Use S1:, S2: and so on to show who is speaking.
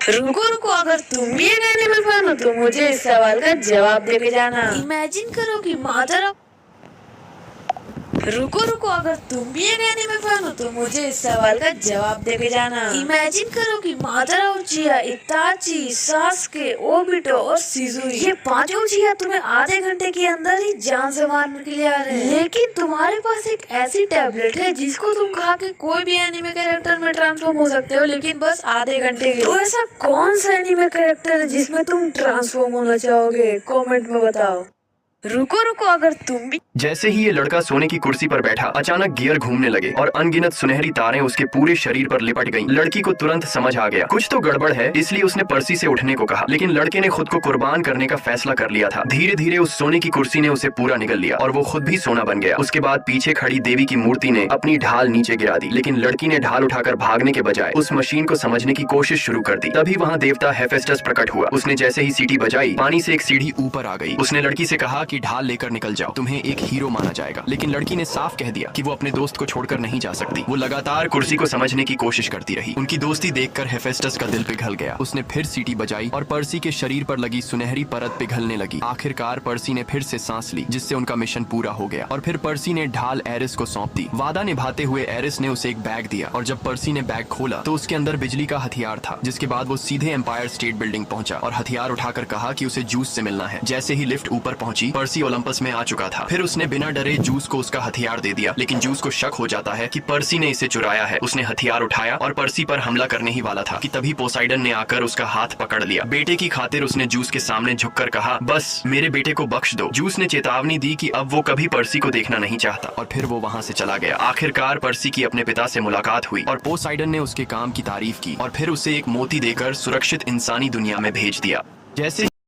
S1: रुको रुको, अगर तुम भी एक एनिमल फैन हो तो मुझे इस सवाल का जवाब दे के जाना। इमेजिन करो कि माजरा रुको रुको, अगर तुम भी एक एनिमे फैन हो तो मुझे इस सवाल का जवाब दे के जाना। इमेजिन करो कि मादरा उचिया, इताची, सास्के, ओबिटो और शिज़ुई ये पांचों उचिया तुम्हें आधे घंटे के अंदर ही जान से मारने के लिए आ रहे हैं। लेकिन तुम्हारे पास एक ऐसी टैबलेट है जिसको तुम खा के कोई भी एनिमे कैरेक्टर में ट्रांसफॉर्म हो सकते हो, लेकिन बस आधे घंटे के। तो ऐसा कौन सा एनिमे कैरेक्टर है जिसमें तुम ट्रांसफॉर्म होना चाहोगे? कॉमेंट में बताओ। रुको रुको, अगर तुम भी
S2: जैसे ही ये लड़का सोने की कुर्सी पर बैठा, अचानक गियर घूमने लगे और अनगिनत सुनहरी तारें उसके पूरे शरीर पर लिपट गईं। लड़की को तुरंत समझ आ गया कुछ तो गड़बड़ है, इसलिए उसने पर्सी से उठने को कहा, लेकिन लड़के ने खुद को कुर्बान करने का फैसला कर लिया था। धीरे धीरे उस सोने की कुर्सी ने उसे पूरा निगल लिया और वो खुद भी सोना बन गया। उसके बाद पीछे खड़ी देवी की मूर्ति ने अपनी ढाल नीचे गिरा दी, लेकिन लड़की ने ढाल उठाकर भागने के बजाय उस मशीन को समझने की कोशिश शुरू कर दी। तभी वहाँ देवता हेफेस्टस प्रकट हुआ। उसने जैसे ही सीटी बजाई, पानी से एक सीढ़ी ऊपर आ गई। उसने लड़की से कहा कि ढाल लेकर निकल जाओ, तुम्हें एक हीरो माना जाएगा। लेकिन लड़की ने साफ कह दिया कि वो अपने दोस्त को छोड़कर नहीं जा सकती। वो लगातार कुर्सी को समझने की कोशिश करती रही। उनकी दोस्ती देखकर हेफेस्टस का दिल पिघल गया। उसने फिर सीटी बजाई और पर्सी के शरीर पर लगी सुनहरी परत पिघलने लगी। आखिरकार पर्सी ने फिर से सांस ली, जिससे उनका मिशन पूरा हो गया। और फिर पर्सी ने ढाल एरिस को सौंप दी। वादा निभाते हुए एरिस ने उसे एक बैग दिया और जब पर्सी ने बैग खोला तो उसके अंदर बिजली का हथियार था। जिसके बाद वो सीधे एम्पायर स्टेट बिल्डिंग पहुंचा और हथियार उठाकर कहा कि उसे जूस से मिलना है। जैसे ही लिफ्ट ऊपर पहुंची, पर्सी ओलंपस में आ चुका था। फिर उसने बिना डरे जूस को उसका हथियार दे दिया, लेकिन जूस को शक हो जाता है कि पर्सी ने इसे चुराया है। उसने हथियार उठाया और पर्सी पर हमला करने ही वाला था कि तभी पोसाइडन ने आकर उसका हाथ पकड़ लिया। बेटे की खातिर उसने जूस के सामने झुककर कहा, बस मेरे बेटे को बख्श दो। जूस ने चेतावनी दी कि अब वो कभी पर्सी को देखना नहीं चाहता और फिर वो वहाँ से चला गया। आखिरकार पर्सी की अपने पिता से मुलाकात हुई और पोसाइडन ने उसके काम की तारीफ की और फिर उसे एक मोती देकर सुरक्षित इंसानी दुनिया में भेज दिया। जैसे